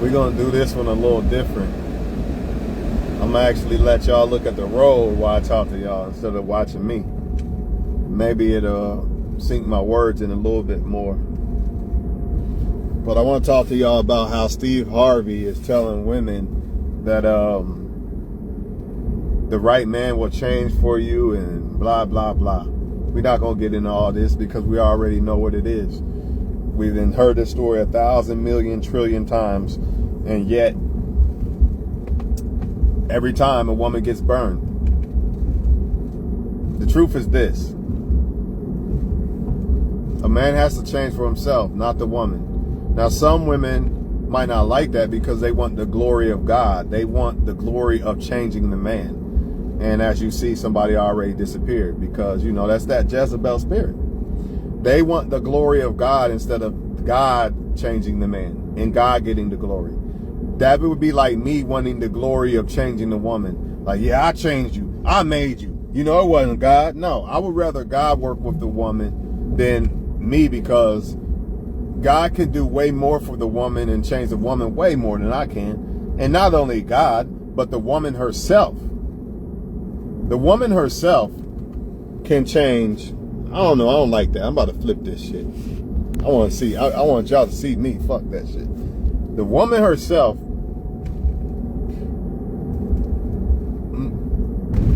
We're going to do this one a little different. I'm going to actually let y'all look at the road while I talk to y'all instead of watching me. Maybe it'll sink my words in a little bit more. But I want to talk to y'all about how Steve Harvey is telling women that the right man will change for you and blah, blah, blah. We're not going to get into all this because we already know what it is. We've been heard this story 1,000 million trillion times, and yet every time a woman gets burned. The truth is this: a man has to change for himself, not the woman. Now, some women might not like that because they want the glory of God. They want the glory of changing the man. And as you see, somebody already disappeared because, you know, that's that Jezebel spirit. They want the glory of God instead of God changing the man and God getting the glory. That would be like me wanting the glory of changing the woman. Like, yeah, I changed you. I made you. You know, it wasn't God. No, I would rather God work with the woman than me, because God can do way more for the woman and change the woman way more than I can. And not only God, but the woman herself. The woman herself can change. I don't know. I don't like that. I'm about to flip this shit. I want to see. I want y'all to see me. Fuck that shit. The woman herself,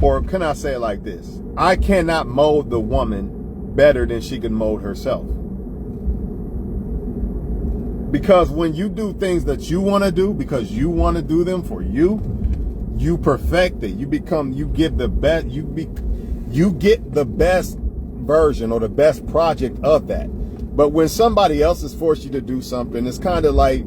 or can I say it like this? I cannot mold the woman better than she can mold herself. Because when you do things that you want to do, because you want to do them for you, you perfect it. You get the best. You get the best version or the best project of that. But when somebody else has forced you to do something, it's kind of like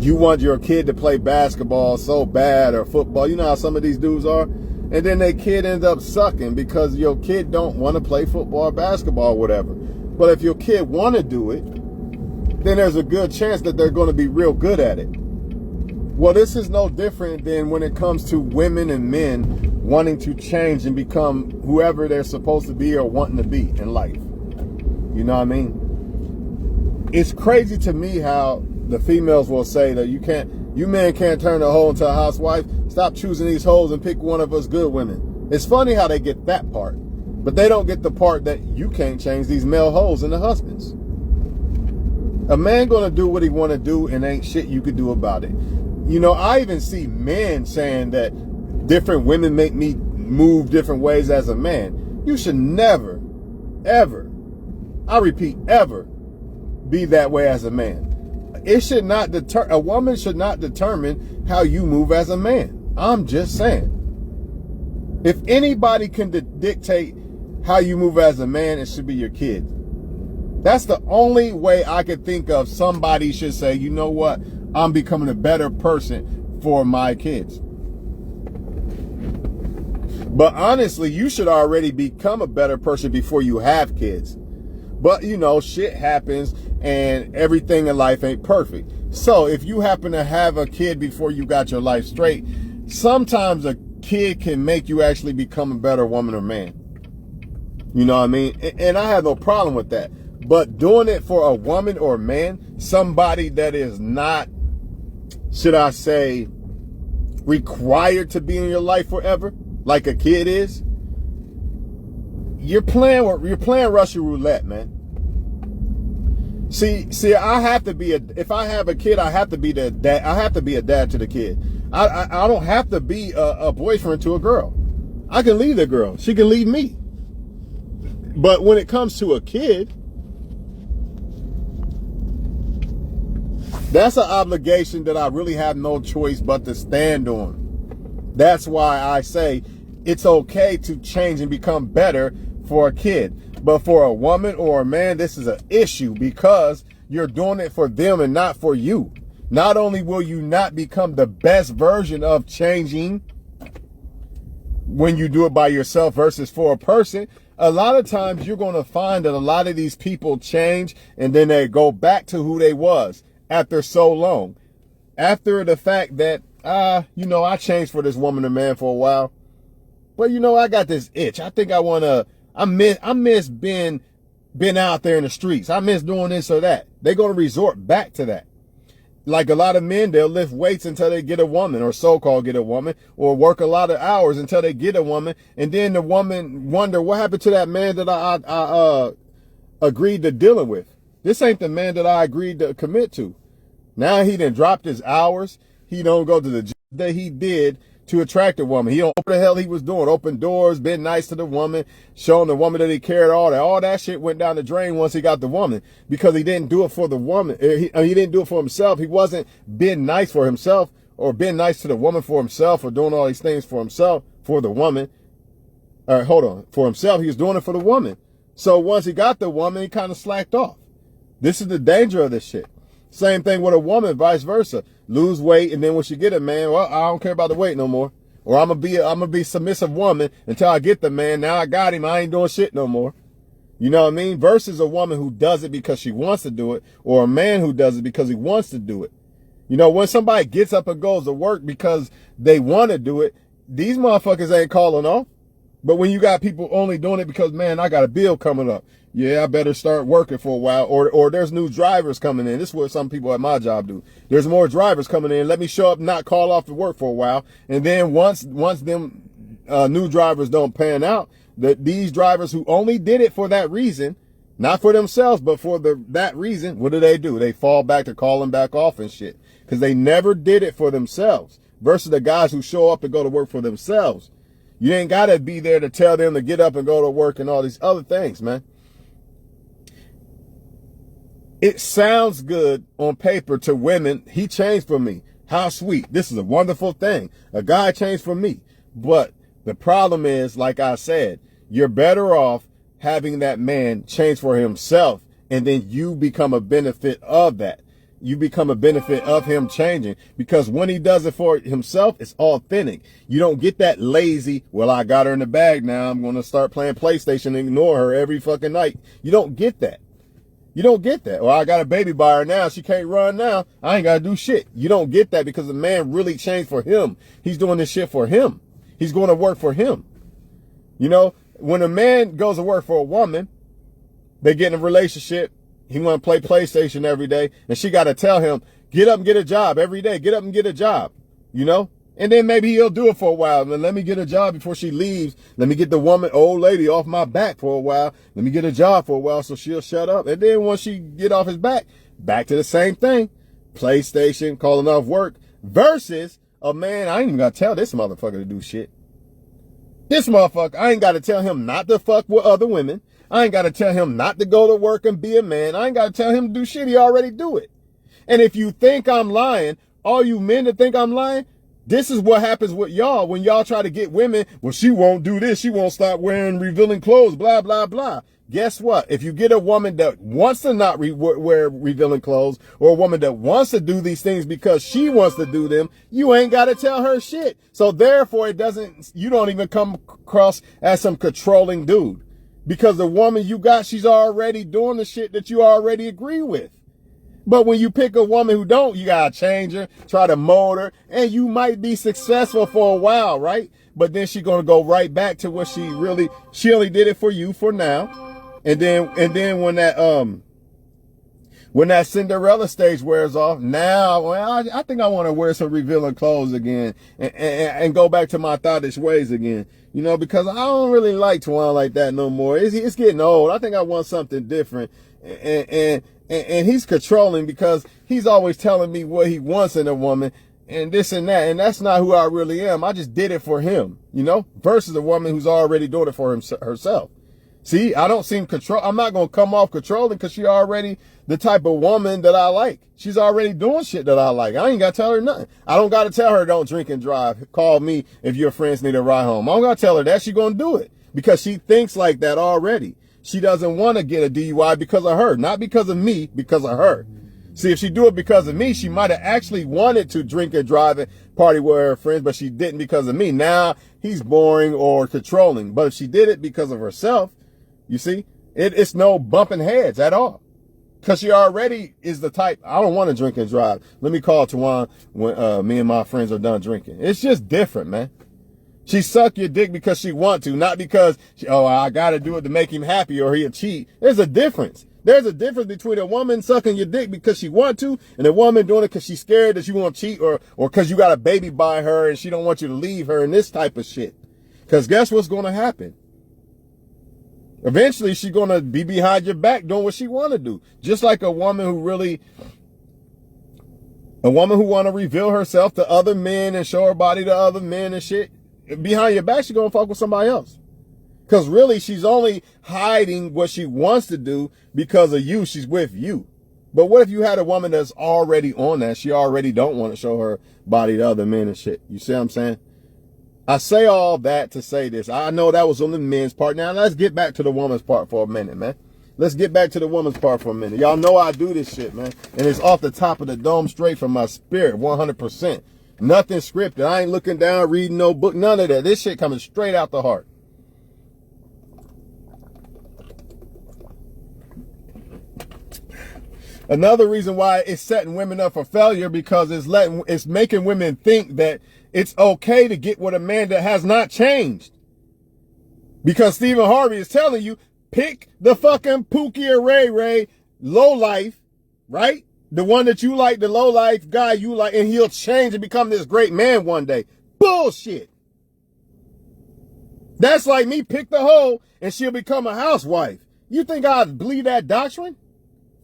you want your kid to play basketball so bad, or football. You know how some of these dudes are? And then their kid ends up sucking because your kid don't want to play football or basketball or whatever. But if your kid want to do it, then there's a good chance that they're going to be real good at it. Well, this is no different than when it comes to women and men wanting to change and become whoever they're supposed to be or wanting to be in life. You know what I mean? It's crazy to me how the females will say that you men can't turn a hoe into a housewife. Stop choosing these hoes and pick one of us good women. It's funny how they get that part, but they don't get the part that you can't change these male hoes into husbands. A man gonna do what he want to do, and ain't shit you could do about it. You know, I even see men saying that different women make me move different ways as a man. You should never, ever, I repeat, ever be that way as a man. It should not deter, a woman should not determine how you move as a man. I'm just saying. If anybody can dictate how you move as a man, it should be your kid. That's the only way I could think of somebody should say, you know what? I'm becoming a better person for my kids. But honestly, you should already become a better person before you have kids. But, you know, shit happens and everything in life ain't perfect. So if you happen to have a kid before you got your life straight, sometimes a kid can make you actually become a better woman or man. You know what I mean? And I have no problem with that. But doing it for a woman or a man, somebody that is not, should I say, required to be in your life forever, like a kid is, you're playing Russian roulette, man. See, I have to be if I have a kid, I have to be the dad. I have to be a dad to the kid. I don't have to be a boyfriend to a girl. I can leave the girl. She can leave me. But when it comes to a kid, that's an obligation that I really have no choice but to stand on. That's why I say it's okay to change and become better for a kid. But for a woman or a man, this is an issue because you're doing it for them and not for you. Not only will you not become the best version of changing when you do it by yourself versus for a person, a lot of times you're going to find that a lot of these people change and then they go back to who they was after so long. After the fact that, you know, I changed for this woman or man for a while, but you know, I got this itch. I think I want to, I miss being out there in the streets. I miss doing this or that. They're going to resort back to that. Like a lot of men, they'll lift weights until they get a woman, or so-called get a woman, or work a lot of hours until they get a woman. And then the woman wonder, what happened to that man that I agreed to dealing with? This ain't the man that I agreed to commit to. Now he done dropped his hours. He don't go to the gym that he did to attract a woman. He don't know what the hell he was doing. Open doors, been nice to the woman, showing the woman that he cared, all that. All that shit went down the drain once he got the woman, because he didn't do it for the woman. He didn't do it for himself. He wasn't being nice for himself, or being nice to the woman for himself, or doing all these things for himself, for the woman. All right, hold on. For himself, he was doing it for the woman. So once he got the woman, he kind of slacked off. This is the danger of this shit. Same thing with a woman, vice versa. Lose weight, and then when she get a man, well, I don't care about the weight no more. Or I'm gonna be a submissive woman until I get the man. Now I got him, I ain't doing shit no more. You know what I mean? Versus a woman who does it because she wants to do it, or a man who does it because he wants to do it. You know, when somebody gets up and goes to work because they want to do it, these motherfuckers ain't calling off. But when you got people only doing it because, man, I got a bill coming up. Yeah, I better start working for a while. Or there's new drivers coming in. This is what some people at my job do. There's more drivers coming in. Let me show up, not call off to work for a while. And then once them new drivers don't pan out, these drivers who only did it for that reason, not for themselves, but for that reason, what do? They fall back to calling back off and shit. Because they never did it for themselves. Versus the guys who show up and go to work for themselves. You ain't got to be there to tell them to get up and go to work and all these other things, man. It sounds good on paper to women. He changed for me. How sweet. This is a wonderful thing. A guy changed for me. But the problem is, like I said, you're better off having that man change for himself, and then you become a benefit of that. You become a benefit of him changing, because when he does it for himself, it's authentic. You don't get that lazy, well, I got her in the bag now, I'm going to start playing PlayStation and ignore her every fucking night. You don't get that. You don't get that. Well, I got a baby by her now. She can't run now. I ain't got to do shit. You don't get that, because the man really changed for him. He's doing this shit for him. He's going to work for him. You know, when a man goes to work for a woman, they get in a relationship. He want to play PlayStation every day, and she got to tell him, get up and get a job every day. Get up and get a job, you know? And then maybe he'll do it for a while. And let me get a job before she leaves. Let me get the woman, old lady, off my back for a while. Let me get a job for a while so she'll shut up. And then once she get off his back to the same thing. PlayStation, calling off work. Versus a man, I ain't even got to tell this motherfucker to do shit. This motherfucker, I ain't got to tell him not to fuck with other women. I ain't got to tell him not to go to work and be a man. I ain't got to tell him to do shit. He already do it. And if you think I'm lying, all you men that think I'm lying, this is what happens with y'all when y'all try to get women. Well, she won't do this. She won't stop wearing revealing clothes, blah, blah, blah. Guess what? If you get a woman that wants to not wear revealing clothes, or a woman that wants to do these things because she wants to do them, you ain't got to tell her shit. So therefore, you don't even come across as some controlling dude. Because the woman you got, she's already doing the shit that you already agree with. But when you pick a woman who don't, you gotta change her, try to mold her, and you might be successful for a while, right? But then she's gonna go right back to what she only did it for you for now. And then when that Cinderella stage wears off, now, well, I think I want to wear some revealing clothes again and go back to my thottish ways again. You know, because I don't really like Twan like that no more. It's getting old. I think I want something different. And he's controlling, because he's always telling me what he wants in a woman and this and that. And that's not who I really am. I just did it for him, you know, versus a woman who's already doing it for herself. See, I don't seem control. I'm not going to come off controlling, because she's already the type of woman that I like. She's already doing shit that I like. I ain't got to tell her nothing. I don't got to tell her don't drink and drive. Call me if your friends need a ride home. I don't got to tell her that. She's going to do it, because she thinks like that already. She doesn't want to get a DUI because of her, not because of me, because of her. See, if she do it because of me, she might have actually wanted to drink and drive and party with her friends, but she didn't because of me. Now he's boring or controlling. But if she did it because of herself, you see, it's no bumping heads at all. Because she already is the type, I don't want to drink and drive. Let me call Tawan when me and my friends are done drinking. It's just different, man. She suck your dick because she want to, not because, I got to do it to make him happy or he'll cheat. There's a difference. There's a difference between a woman sucking your dick because she wants to and a woman doing it because she's scared that you won't cheat or because you got a baby by her and she don't want you to leave her and this type of shit. Because guess what's going to happen? Eventually, she's going to be behind your back doing what she want to do. Just like a woman who want to reveal herself to other men and show her body to other men and shit. Behind your back, she's going to fuck with somebody else. Because really, she's only hiding what she wants to do because of you. She's with you. But what if you had a woman that's already on that? She already don't want to show her body to other men and shit. You see what I'm saying? I say all that to say this. I know that was on the men's part. Now, let's get back to the woman's part for a minute, man. Let's get back to the woman's part for a minute. Y'all know I do this shit, man. And it's off the top of the dome, straight from my spirit, 100%. Nothing scripted. I ain't looking down, reading no book, none of that. This shit coming straight out the heart. Another reason why it's setting women up for failure because it's making women think that it's okay to get with a man that has not changed. Because Stephen Harvey is telling you, pick the fucking Pookie or Ray Ray low life, right? The one that you like, the low life guy you like, and he'll change and become this great man one day. Bullshit. That's like me, pick the hoe and she'll become a housewife. You think I'd believe that doctrine?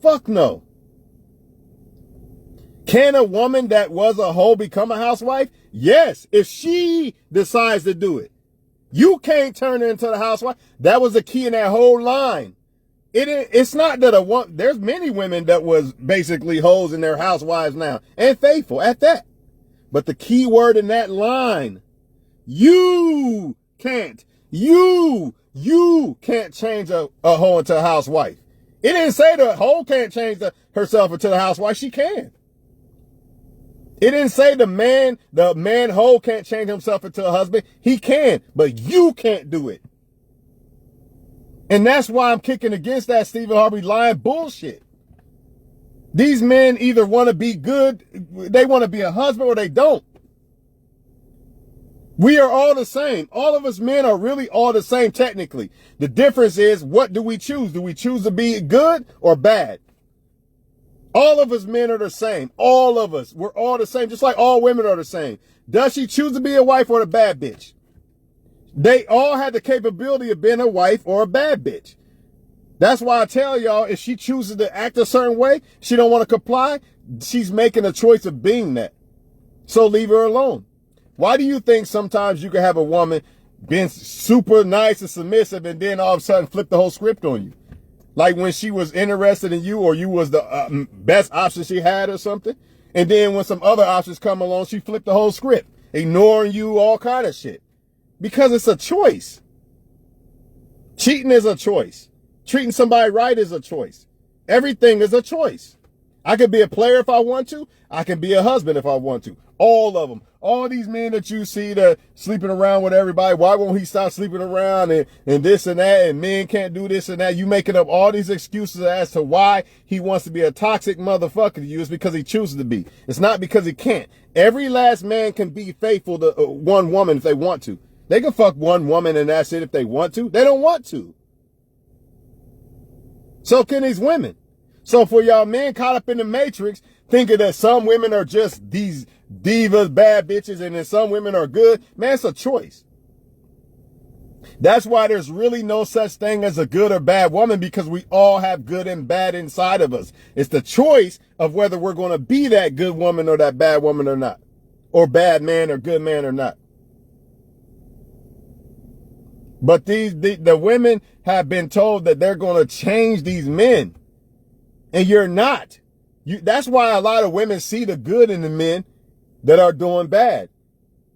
Fuck no. Can a woman that was a hoe become a housewife? Yes, if she decides to do it. You can't turn her into the housewife. That was the key in that whole line. It's not that there's many women that was basically hoes and they're housewives now. And faithful at that. But the key word in that line, you can't. You can't change a hoe into a housewife. It didn't say the hoe can't change herself into the housewife. She can. It didn't say the man hoe can't change himself into a husband. He can, but you can't do it. And that's why I'm kicking against that Stephen Harvey lying bullshit. These men either want to be good, they want to be a husband, or they don't. We are all the same. All of us men are really all the same technically. The difference is, what do we choose? Do we choose to be good or bad? All of us men are the same. All of us. We're all the same, just like all women are the same. Does she choose to be a wife or a bad bitch? They all have the capability of being a wife or a bad bitch. That's why I tell y'all, if she chooses to act a certain way, she don't want to comply, she's making a choice of being that. So leave her alone. Why do you think sometimes you can have a woman being super nice and submissive and then all of a sudden flip the whole script on you? Like when she was interested in you or you was the best option she had or something. And then when some other options come along, she flipped the whole script, ignoring you, all kind of shit. Because it's a choice. Cheating is a choice. Treating somebody right is a choice. Everything is a choice. I could be a player if I want to. I can be a husband if I want to. All of them. All these men that you see that sleeping around with everybody, why won't he stop sleeping around and this and that, and men can't do this and that? You making up all these excuses as to why he wants to be a toxic motherfucker to you. It's because he chooses to be. It's not because he can't. Every last man can be faithful to one woman if they want to. They can fuck one woman and that's it if they want to. They don't want to. So can these women. So for y'all men caught up in the matrix, thinking that some women are just these divas, bad bitches, and then some women are good, man, it's a choice. That's why there's really no such thing as a good or bad woman, because we all have good and bad inside of us. It's the choice of whether we're going to be that good woman or that bad woman or not, or bad man or good man or not. But the women have been told that they're going to change these men, and you're not. That's why a lot of women see the good in the men that are doing bad.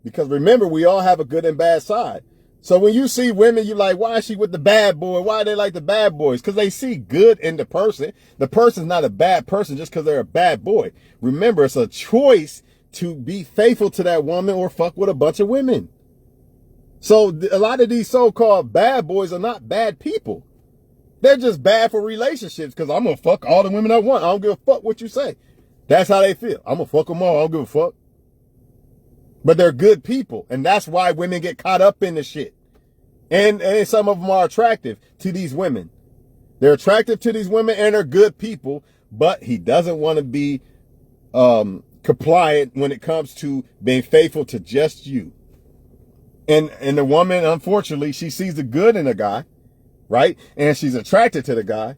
Because remember, we all have a good and bad side. So when you see women, you're like, why is she with the bad boy? Why do they like the bad boys? Because they see good in the person. The person's not a bad person just because they're a bad boy. Remember, it's a choice to be faithful to that woman or fuck with a bunch of women. So a lot of these so-called bad boys are not bad people. They're just bad for relationships because I'm going to fuck all the women I want. I don't give a fuck what you say. That's how they feel. I'm going to fuck them all. I don't give a fuck. But they're good people. And that's why women get caught up in the shit. And some of them are attractive to these women. They're attractive to these women and they're good people, but he doesn't want to be compliant when it comes to being faithful to just you. And the woman, unfortunately, she sees the good in a guy, right? And she's attracted to the guy,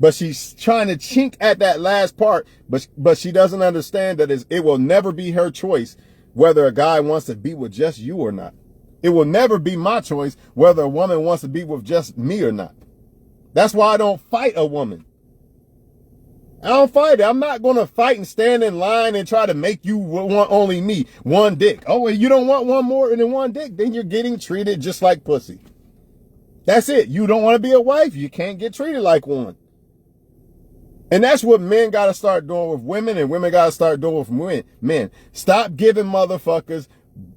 but she's trying to chink at that last part, but she doesn't understand that it will never be her choice whether a guy wants to be with just you or not. It will never be my choice whether a woman wants to be with just me or not. That's why I don't fight a woman. I don't fight it. I'm not going to fight and stand in line and try to make you want only me. One dick. Oh, well, you don't want one more than one dick? Then you're getting treated just like pussy. That's it. You don't want to be a wife. You can't get treated like one. And that's what men got to start doing with women, and women got to start doing with men. Stop giving motherfuckers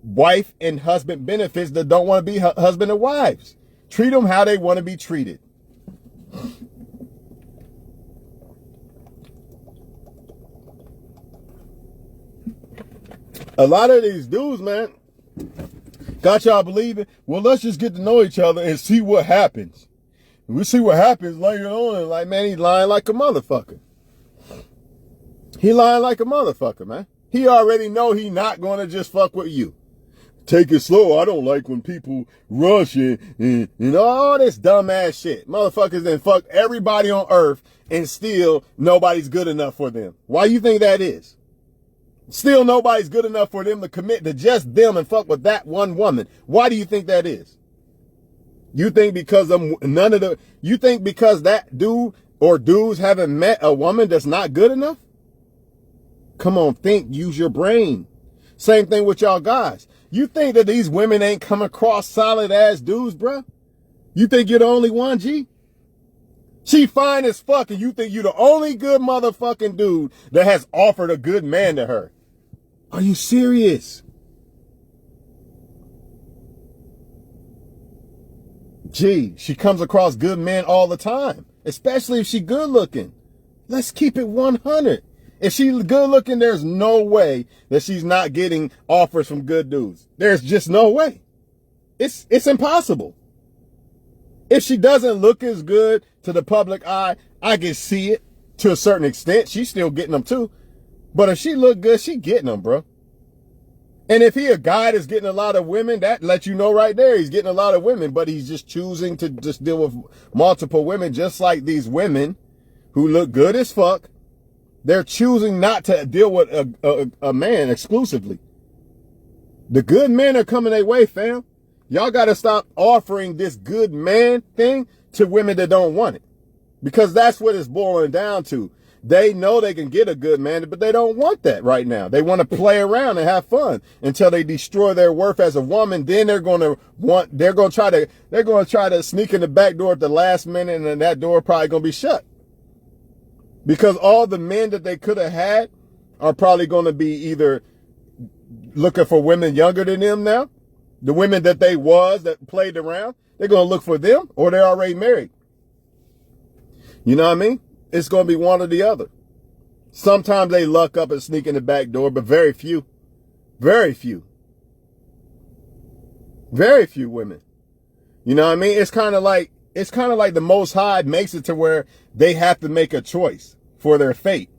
wife and husband benefits that don't want to be husband and wives. Treat them how they want to be treated. A lot of these dudes, man, got y'all believing, well, let's just get to know each other and see what happens. We see what happens later on, and like, man, he's lying like a motherfucker. He lying like a motherfucker, man. He already know he not going to just fuck with you. Take it slow. I don't like when people rush and all this dumbass shit. Motherfuckers then fuck everybody on earth and still nobody's good enough for them. Why you think that is? Still nobody's good enough for them to commit to just them and fuck with that one woman. Why do you think that is? You think because you think because that dude or dudes haven't met a woman that's not good enough? Come on, think, use your brain. Same thing with y'all guys. You think that these women ain't come across solid ass dudes, bruh? You think you're the only one, G? She fine as fuck and you think you're the only good motherfucking dude that has offered a good man to her. Are you serious? Gee, she comes across good men all the time, especially if she good looking. Let's keep it 100. If she's good looking, there's no way that she's not getting offers from good dudes. There's just no way. It's impossible. If she doesn't look as good to the public eye, I can see it to a certain extent. She's still getting them too. But if she look good, she getting them, bro. And if he a guy that's getting a lot of women, that lets you know right there he's getting a lot of women, but he's just choosing to just deal with multiple women, just like these women who look good as fuck. They're choosing not to deal with a man exclusively. The good men are coming their way, fam. Y'all got to stop offering this good man thing to women that don't want it. Because that's what it's boiling down to. They know they can get a good man, but they don't want that right now. They want to play around and have fun until they destroy their worth as a woman. Then they're going to try to sneak in the back door at the last minute, and then that door probably going to be shut. Because all the men that they could have had are probably going to be either looking for women younger than them now. The women that that played around, they're going to look for them, or they're already married. You know what I mean? It's going to be one or the other. Sometimes they luck up and sneak in the back door, but very few. Very few. Very few women. You know what I mean? It's kind of like the Most High makes it to where they have to make a choice for their fate.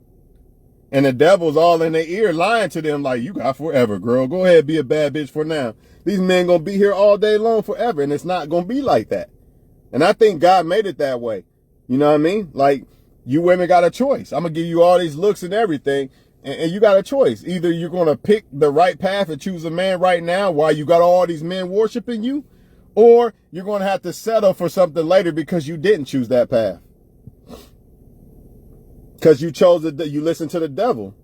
And the devil's all in their ear lying to them like, you got forever, girl. Go ahead, be a bad bitch for now. These men going to be here all day long forever, and it's not going to be like that. And I think God made it that way. You know what I mean? Like, you women got a choice. I'm going to give you all these looks and everything, and you got a choice. Either you're going to pick the right path and choose a man right now while you got all these men worshiping you, or you're going to have to settle for something later because you didn't choose that path. Because you chose you listened to the devil,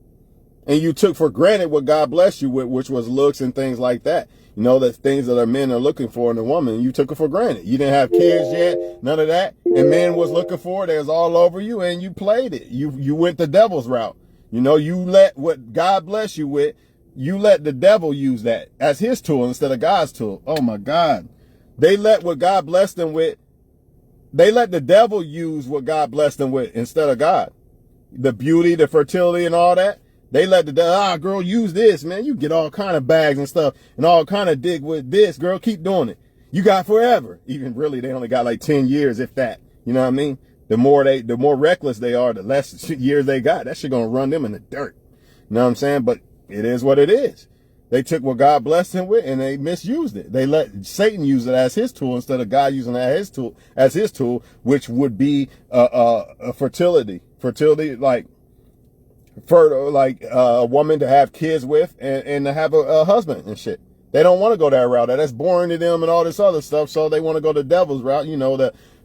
and you took for granted what God blessed you with, which was looks and things like that. You know, the things that men are looking for in a woman, you took it for granted. You didn't have kids yet, none of that. And men was looking for it. They was all over you, and you played it. You went the devil's route. You know, you let what God bless you with, you let the devil use that as his tool instead of God's tool. Oh my God. They let what God blessed them with, they let the devil use what God blessed them with instead of God. The beauty, the fertility, and all that. They let the girl, use this, man. You get all kind of bags and stuff and all kind of dig with this, girl. Keep doing it. You got forever. Even really, they only got like 10 years, if that. You know what I mean? The more reckless they are, the less years they got. That shit gonna run them in the dirt. You know what I'm saying? But it is what it is. They took what God blessed him with and they misused it. They let Satan use it as his tool instead of God using it as his tool, which would be a fertility, like a woman to have kids with and to have a husband and shit. They don't want to go that route. That's boring to them and all this other stuff. So they want to go the devil's route,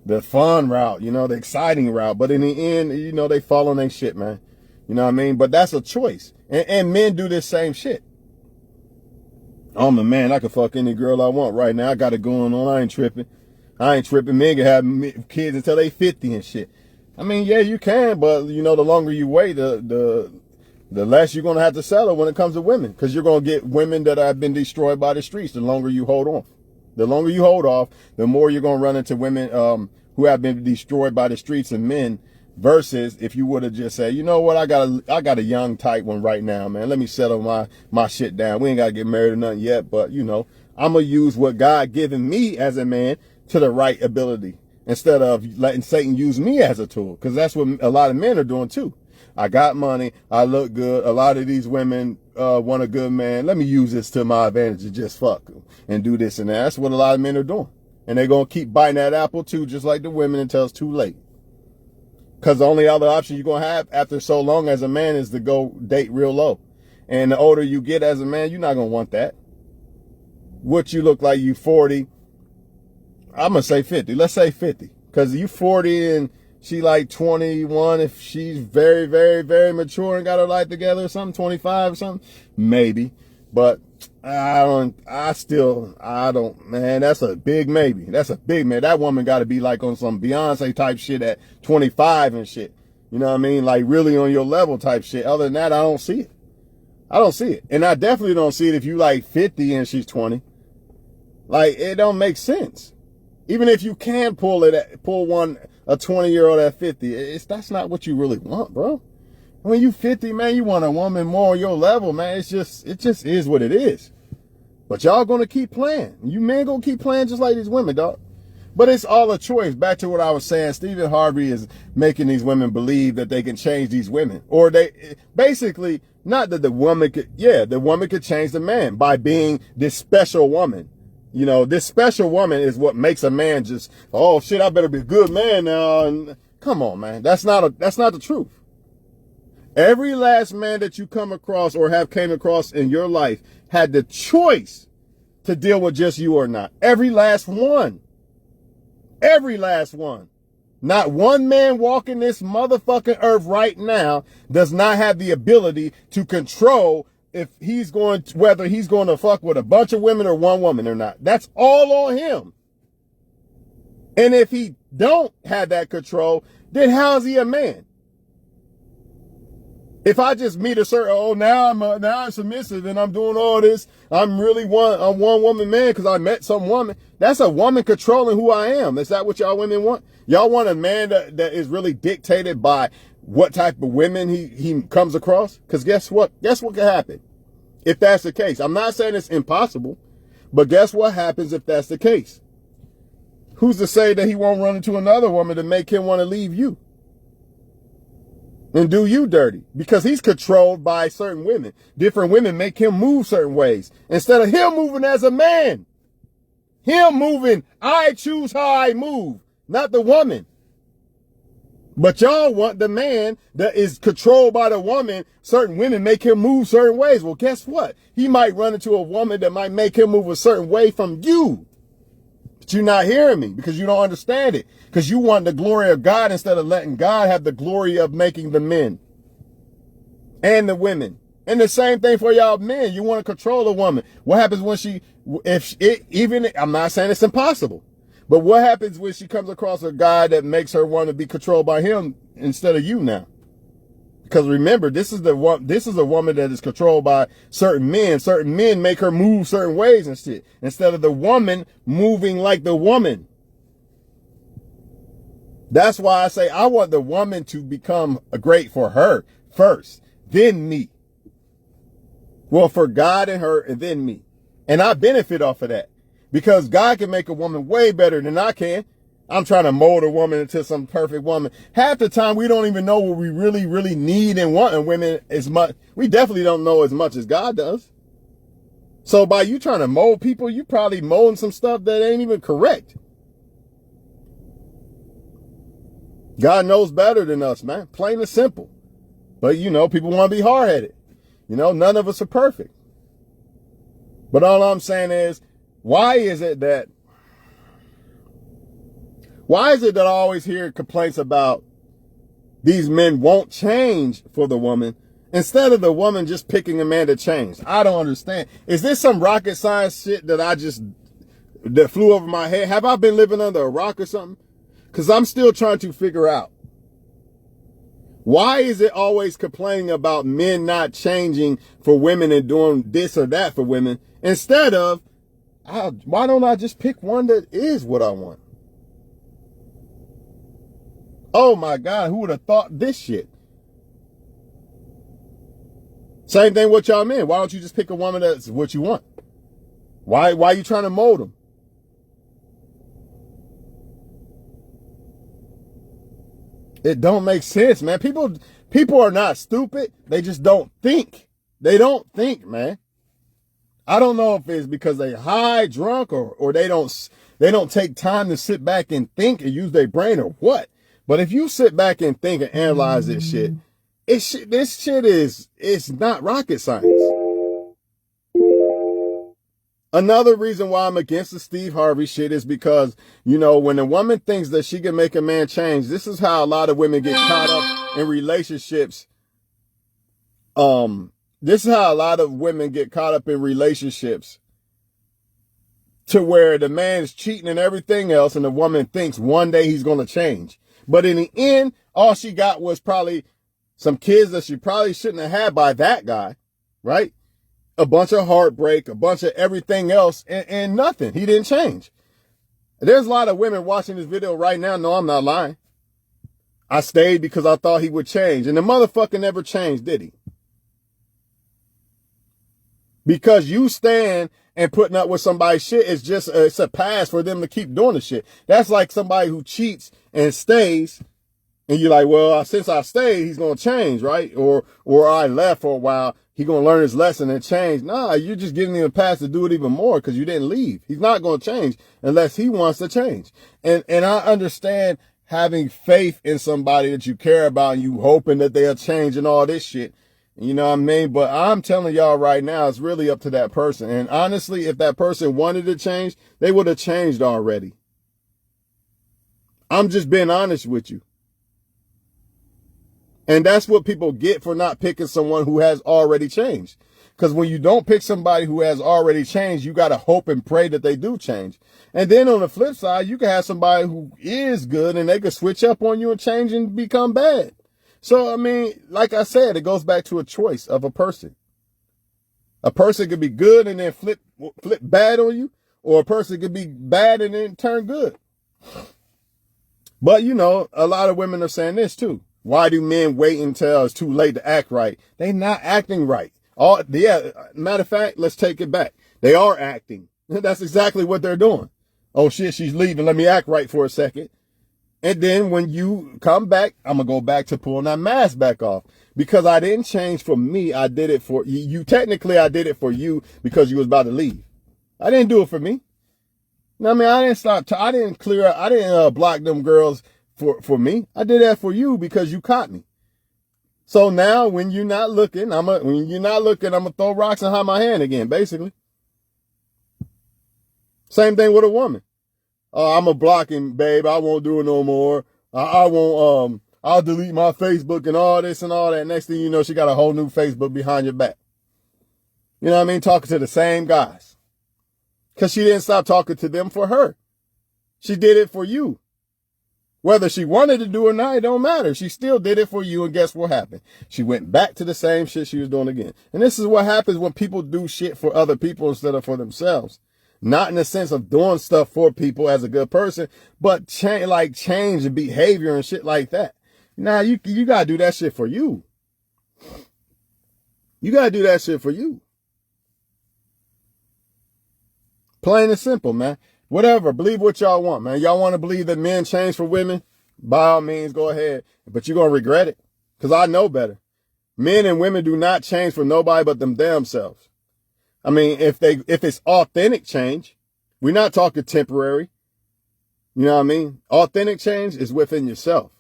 the fun route, the exciting route. But in the end, they fall on their shit, man. You know what I mean? But that's a choice. And men do this same shit. I'm a man. I can fuck any girl I want right now. I got it going on. I ain't tripping. Men can have kids until they 50 and shit. I mean, yeah, you can, but the longer you wait, the less you're going to have to settle when it comes to women, because you're going to get women that have been destroyed by the streets. The longer you hold on, the more you're going to run into women who have been destroyed by the streets and men. Versus if you would have just said, you know what, I got a young tight one right now, man. Let me settle my shit down. We ain't got to get married or nothing yet, but I'm going to use what God given me as a man to the right ability instead of letting Satan use me as a tool. Because that's what a lot of men are doing too. I got money. I look good. A lot of these women want a good man. Let me use this to my advantage and just fuck and do this and that. That's what a lot of men are doing. And they're going to keep biting that apple too, just like the women, until it's too late. Because the only other option you're going to have after so long as a man is to go date real low. And the older you get as a man, you're not going to want that. What you look like, you 40. I'm going to say 50. Let's say 50. Because you 40 and she like 21. If she's very, very, very mature and got her life together or something, 25 or something, maybe. But man, that's a big maybe. That's a big man. That woman got to be like on some Beyonce type shit at 25 and shit. You know what I mean? Like really on your level type shit. Other than that, I don't see it. And I definitely don't see it if you like 50 and she's 20. Like, it don't make sense. Even if you can pull a 20-year-old at 50, that's not what you really want, bro. When you 50, man, you want a woman more on your level, man. It just is what it is. But y'all gonna keep playing. You men gonna keep playing just like these women, dog. But it's all a choice. Back to what I was saying, Stephen Harvey is making these women believe that they can change these women. Or they basically, not that the woman could change the man by being this special woman. This special woman is what makes a man just, oh shit, I better be a good man now. And come on, man. That's not the truth. Every last man that you come across or have came across in your life had the choice to deal with just you or not. Every last one. Every last one. Not one man walking this motherfucking earth right now does not have the ability to control whether he's going to fuck with a bunch of women or one woman or not. That's all on him. And if he don't have that control, then how is he a man? If I just meet a certain, now I'm submissive and I'm doing all this, I'm one woman man because I met some woman. That's a woman controlling who I am. Is that what y'all women want? Y'all want a man that is really dictated by what type of women he comes across? Because guess what? Guess what could happen if that's the case? I'm not saying it's impossible, but guess what happens if that's the case? Who's to say that he won't run into another woman to make him want to leave you and do you dirty? Because he's controlled by certain women. Different women make him move certain ways instead of him moving as a man. Him moving, I choose how I move, not the woman. But y'all want the man that is controlled by the woman. Certain women make him move certain ways. Well, guess what? He might run into a woman that might make him move a certain way from you. But you're not hearing me because you don't understand it. Because you want the glory of God instead of letting God have the glory of making the men and the women. And the same thing for y'all men. You want to control a woman. What happens when I'm not saying it's impossible, but what happens when she comes across a guy that makes her want to be controlled by him instead of you now? Because remember, this is a woman that is controlled by certain men. Certain men make her move certain ways and shit instead of the woman moving like the woman. That's why I say I want the woman to become great for her first, then me. Well, for God and her and then me. And I benefit off of that because God can make a woman way better than I can. I'm trying to mold a woman into some perfect woman. Half the time, we don't even know what we really, really need and want in women as much. We definitely don't know as much as God does. So by you trying to mold people, you probably molding some stuff that ain't even correct. God knows better than us, man. Plain and simple. But, people want to be hard-headed. None of us are perfect. But all I'm saying is, why is it that I always hear complaints about these men won't change for the woman instead of the woman just picking a man to change? I don't understand. Is this some rocket science shit that flew over my head? Have I been living under a rock or something? Because I'm still trying to figure out, why is it always complaining about men not changing for women and doing this or that for women instead of, why don't I just pick one that is what I want? Oh my God, who would have thought this shit? Same thing with y'all men. Why don't you just pick a woman that's what you want? Why are you trying to mold them? It don't make sense, man. People are not stupid. They just don't think. They don't think, man. I don't know if it's because they high, drunk, or they don't take time to sit back and think and use their brain or what. But if you sit back and think and analyze this shit, this shit it's not rocket science. Another reason why I'm against the Steve Harvey shit is because, when a woman thinks that she can make a man change, this is how a lot of women get caught up in relationships. This is how a lot of women get caught up in relationships to where the man's cheating and everything else, and the woman thinks one day he's going to change. But in the end, all she got was probably some kids that she probably shouldn't have had by that guy, right? A bunch of heartbreak, a bunch of everything else, and nothing. He didn't change. There's a lot of women watching this video right now. No, I'm not lying. I stayed because I thought he would change. And the motherfucker never changed, did he? Because you stand and putting up with somebody's shit, it's a pass for them to keep doing the shit. That's like somebody who cheats and stays, and you're like, well, since I stayed, he's going to change, right? Or I left for a while, he's going to learn his lesson and change. Nah, you're just giving him a pass to do it even more because you didn't leave. He's not going to change unless he wants to change. And I understand having faith in somebody that you care about and you hoping that they'll change and all this shit. You know what I mean? But I'm telling y'all right now, it's really up to that person. And honestly, if that person wanted to change, they would have changed already. I'm just being honest with you. And that's what people get for not picking someone who has already changed. Because when you don't pick somebody who has already changed, you got to hope and pray that they do change. And then on the flip side, you can have somebody who is good and they can switch up on you and change and become bad. So, I mean, like I said, it goes back to a choice of a person. A person could be good and then flip bad on you, or a person could be bad and then turn good. But, a lot of women are saying this too. Why do men wait until it's too late to act right? They're not acting right. Matter of fact, let's take it back. They are acting. That's exactly what they're doing. Oh shit, she's leaving. Let me act right for a second. And then when you come back, I'm going to go back to pulling that mask back off. Because I didn't change for me. I did it for you. Technically, I did it for you because you was about to leave. I didn't do it for me. I mean, I didn't block them girls for me. I did that for you because you caught me. So now when you're not looking, I'm going to throw rocks and hide my hand again, basically. Same thing with a woman. I'm a blocking, babe. I won't do it no more. I won't, I'll delete my Facebook and all this and all that. Next thing you know, she got a whole new Facebook behind your back. You know what I mean? Talking to the same guys. Because she didn't stop talking to them for her. She did it for you. Whether she wanted to do it or not, it don't matter. She still did it for you, and guess what happened? She went back to the same shit she was doing again. And this is what happens when people do shit for other people instead of for themselves. Not in the sense of doing stuff for people as a good person, but change the behavior and shit like that. Now, you got to do that shit for you. You got to do that shit for you. Plain and simple, man. Whatever. Believe what y'all want, man. Y'all want to believe that men change for women? By all means, go ahead. But you're going to regret it. Because I know better. Men and women do not change for nobody but them damn selves. I mean, if it's authentic change, we're not talking temporary. You know what I mean? Authentic change is within yourself.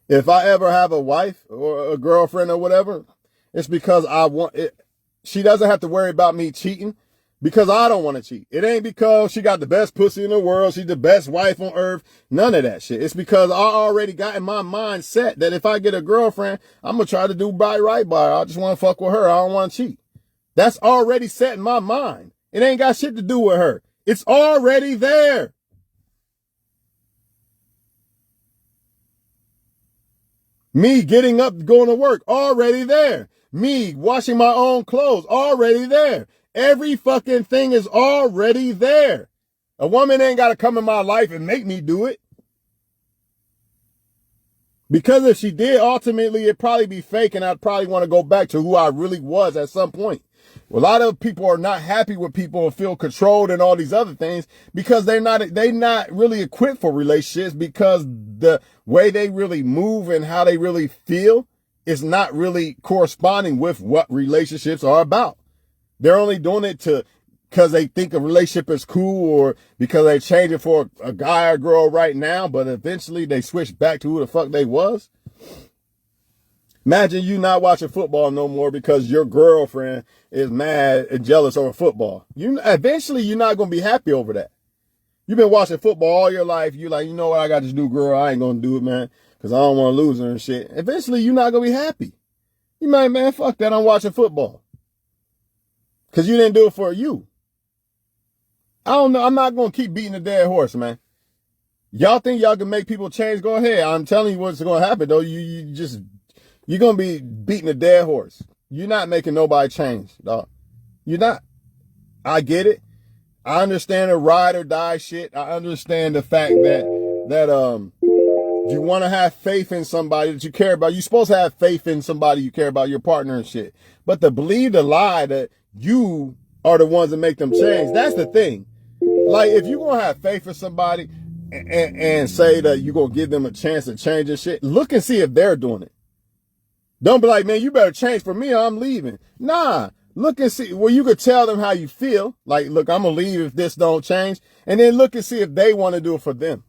If I ever have a wife or a girlfriend or whatever, it's because I want it. She doesn't have to worry about me cheating because I don't want to cheat. It ain't because she got the best pussy in the world. She's the best wife on earth. None of that shit. It's because I already got in my mind set that if I get a girlfriend, I'm going to try to do right by her. I just want to fuck with her. I don't want to cheat. That's already set in my mind. It ain't got shit to do with her. It's already there. Me getting up, going to work, already there. Me washing my own clothes, already there. Every fucking thing is already there. A woman ain't got to come in my life and make me do it. Because if she did, ultimately, it'd probably be fake and I'd probably want to go back to who I really was at some point. A lot of people are not happy with people and feel controlled and all these other things because they're not really equipped for relationships because the way they really move and how they really feel is not really corresponding with what relationships are about. They're only doing it because they think a relationship is cool or because they change it for a guy or girl right now, but eventually they switch back to who the fuck they was. Imagine you not watching football no more because your girlfriend is mad and jealous over football. Eventually you're not going to be happy over that. You've been watching football all your life. You're like, you know what? I got this new girl. I ain't going to do it, man, because I don't want to lose her and shit. Eventually you're not going to be happy. You might, man, fuck that. I'm watching football. Because you didn't do it for you. I don't know. I'm not going to keep beating a dead horse, man. Y'all think y'all can make people change? Go ahead. I'm telling you what's going to happen, though. You're going to be beating a dead horse. You're not making nobody change, dog. You're not. I get it. I understand the ride or die shit. I understand the fact that you want to have faith in somebody that you care about. You're supposed to have faith in somebody you care about, your partner and shit. But to believe the lie that you are the ones that make them change, that's the thing. Like, if you're going to have faith in somebody and say that you're going to give them a chance to change and shit, look and see if they're doing it. Don't be like, man, you better change for me or I'm leaving. Nah, look and see. Well, you could tell them how you feel. Like, look, I'm going to leave if this don't change. And then look and see if they want to do it for them.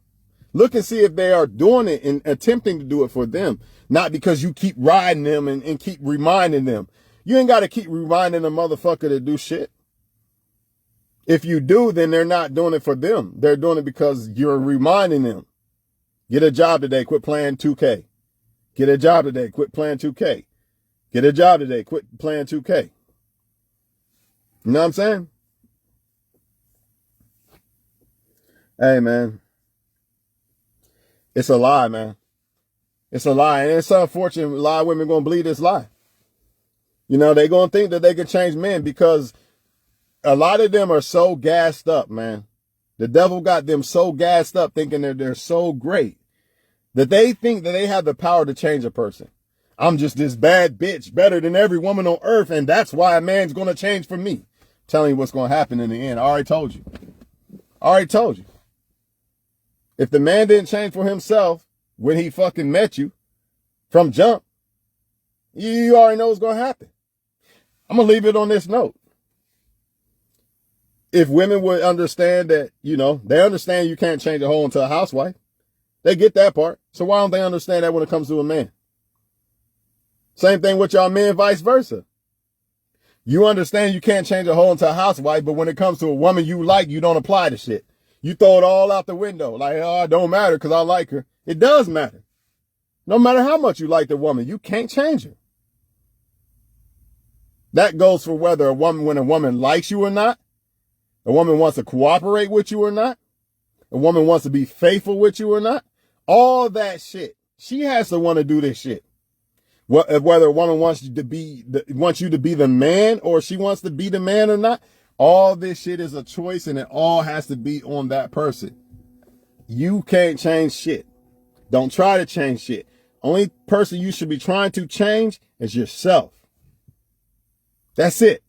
Look and see if they are doing it and attempting to do it for them. Not because you keep riding them and keep reminding them. You ain't got to keep reminding a motherfucker to do shit. If you do, then they're not doing it for them. They're doing it because you're reminding them. Get a job today. Quit playing 2K. Get a job today. Quit playing 2K. Get a job today. Quit playing 2K. You know what I'm saying? Hey, man. It's a lie, man. It's a lie. And it's unfortunate a lot of women going to believe this lie. You know, they're going to think that they can change men because a lot of them are so gassed up, man. The devil got them so gassed up thinking that they're so great that they think that they have the power to change a person. I'm just this bad bitch, better than every woman on earth, and that's why a man's going to change for me. I'm telling you what's going to happen in the end. I already told you. If the man didn't change for himself when he fucking met you from jump, you already know what's going to happen. I'm going to leave it on this note. If women would understand that, you know, they understand you can't change a hoe into a housewife. They get that part. So why don't they understand that when it comes to a man? Same thing with y'all men, vice versa. You understand you can't change a hoe into a housewife, but when it comes to a woman you like, you don't apply the shit. You throw it all out the window. Like, oh, it don't matter because I like her. It does matter. No matter how much you like the woman, you can't change her. That goes for whether when a woman likes you or not, a woman wants to cooperate with you or not, a woman wants to be faithful with you or not, all that shit. She has to want to do this shit. Whether a woman wants you to be the man or she wants to be the man or not, all this shit is a choice and it all has to be on that person. You can't change shit. Don't try to change shit. Only person you should be trying to change is yourself. That's it.